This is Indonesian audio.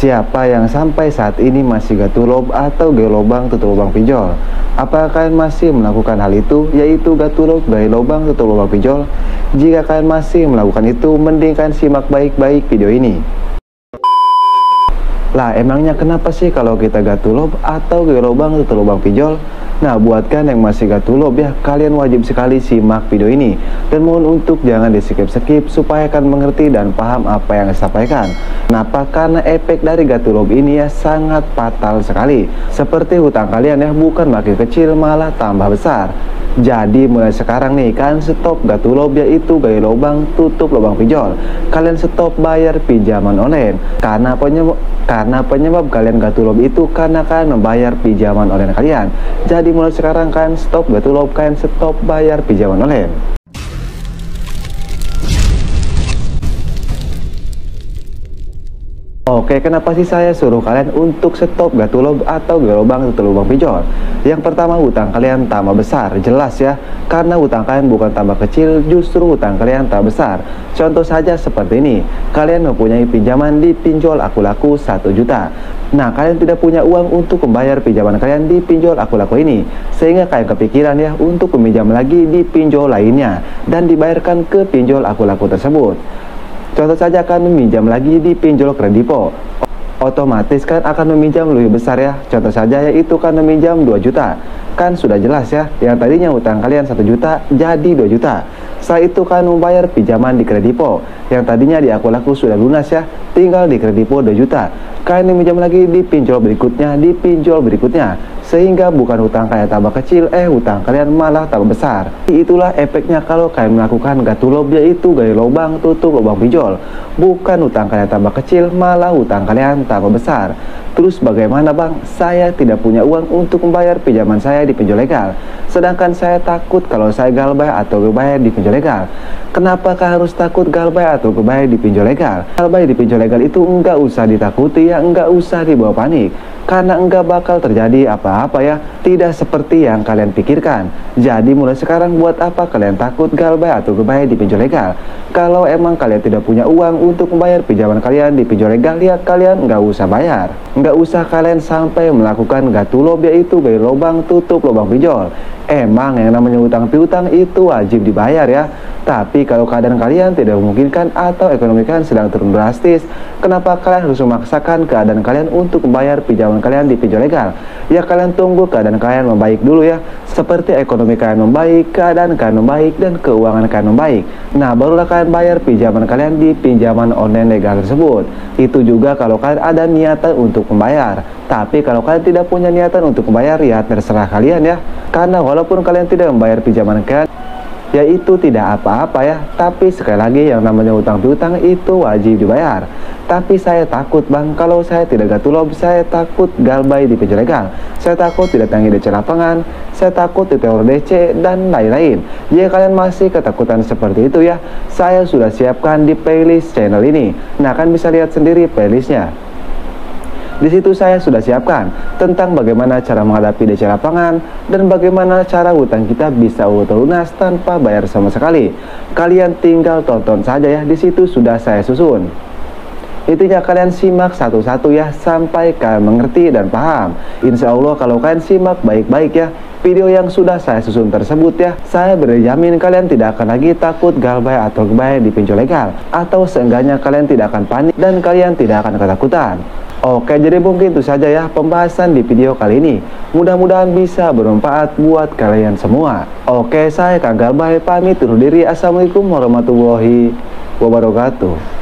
Siapa yang sampai saat ini masih gatulob atau gaya lubang tutup lubang pinjol? Apakah kalian masih melakukan hal itu, yaitu gatulob gaya lubang tutup lubang pinjol? Jika kalian masih melakukan itu, mending kalian simak baik-baik video ini. Lah, emangnya kenapa sih kalau kita gatulob atau gaya lubang tutup lubang pinjol? Nah, buat kalian yang masih gatulob ya, kalian wajib sekali simak video ini. Dan mohon untuk jangan di skip-skip supaya kalian mengerti dan paham apa yang saya sampaikan. Kenapa? Karena efek dari gatulob ini ya sangat fatal sekali. Seperti hutang kalian ya, bukan makin kecil malah tambah besar. Jadi mulai sekarang nih, kalian stop gatulob, yaitu gaya lubang tutup lubang pinjol. Kalian stop bayar pinjaman online. Karena penyebab kalian gatulob itu karena kalian membayar pinjaman online kalian. Jadi mulai sekarang kalian stop gatulob, kalian stop bayar pinjaman online. Oke, kenapa sih saya suruh kalian untuk stop gatulob atau gaya lubang tutup lubang pinjol? Yang pertama, hutang kalian tambah besar, jelas ya. Karena hutang kalian bukan tambah kecil, justru hutang kalian tambah besar. Contoh saja seperti ini, kalian mempunyai pinjaman di pinjol Aku Laku 1 juta. Nah, kalian tidak punya uang untuk membayar pinjaman kalian di pinjol Aku Laku ini, sehingga kalian kepikiran ya untuk meminjam lagi di pinjol lainnya dan dibayarkan ke pinjol Aku Laku tersebut. Contoh saja akan meminjam lagi di pinjol Kredipo, otomatis kan akan meminjam lebih besar ya. Contoh saja yaitu kan meminjam 2 juta. Kan sudah jelas ya, yang tadinya hutang kalian 1 juta jadi 2 juta. Setelah itu kan membayar pinjaman di Kredipo, yang tadinya di Aku Laku sudah lunas ya, tinggal di Kredipo 2 juta. Kalian meminjam lagi di pinjol berikutnya, sehingga bukan hutang kalian tambah kecil, hutang kalian malah tambah besar. Itulah efeknya kalau kalian melakukan gatulob, yaitu gaya lubang tutup lubang pinjol. Bukan hutang kalian tambah kecil, malah hutang kalian tambah besar. Terus bagaimana bang? Saya tidak punya uang untuk membayar pinjaman saya di pinjol legal, sedangkan saya takut kalau saya galbay atau berbayar di pinjol legal. Kenapakah harus takut galbay atau berbayar di pinjol legal? Galbay di pinjol legal itu enggak usah ditakuti ya, enggak usah dibawa panik, karena enggak bakal terjadi apa-apa ya, tidak seperti yang kalian pikirkan. Jadi mulai sekarang buat apa kalian takut galbay atau berbayar di pinjol legal? Kalau emang kalian tidak punya uang untuk membayar pinjaman kalian di pinjol legal, ya kalian nggak usah bayar. Nggak usah kalian sampai melakukan gatulob, yaitu gaya lubang tutup lubang pinjol. Emang yang namanya utang piutang itu wajib dibayar ya. Tapi kalau keadaan kalian tidak memungkinkan atau ekonomi kalian sedang turun drastis, kenapa kalian harus memaksakan keadaan kalian untuk membayar pinjaman kalian di pinjol legal? Ya kalian tunggu keadaan kalian membaik dulu ya. Seperti ekonomi kalian membaik, keadaan kalian membaik, dan keuangan kalian membaik. Nah, barulah kalian bayar pinjaman kalian di pinjaman online legal tersebut. Itu juga kalau kalian ada niatan untuk membayar. Tapi kalau kalian tidak punya niatan untuk membayar, ya terserah kalian ya. Karena walaupun kalian tidak membayar pinjaman kalian, ya itu tidak apa-apa ya. Tapi sekali lagi, yang namanya utang piutang itu wajib dibayar. Tapi saya takut bang, kalau saya tidak gatulob, saya takut galbay di pinjol legal, saya takut tidak tagih DC lapangan, saya takut diteror DC, dan lain-lain. Jika kalian masih ketakutan seperti itu ya, saya sudah siapkan di playlist channel ini. Nah, kan bisa lihat sendiri playlistnya. Di situ saya sudah siapkan tentang bagaimana cara menghadapi DC lapangan dan bagaimana cara hutang kita bisa lunas tanpa bayar sama sekali. Kalian tinggal tonton saja ya, di situ sudah saya susun. Intinya kalian simak satu-satu ya, sampai kalian mengerti dan paham. Insya Allah kalau kalian simak baik-baik ya video yang sudah saya susun tersebut ya, saya berjamin kalian tidak akan lagi takut galbay atau berbayar di pinjol legal. Atau seenggaknya kalian tidak akan panik dan kalian tidak akan ketakutan. Oke, jadi mungkin itu saja ya pembahasan di video kali ini. Mudah-mudahan bisa bermanfaat buat kalian semua. Oke, saya Kang Galbay pamit undur diri. Assalamualaikum warahmatullahi wabarakatuh.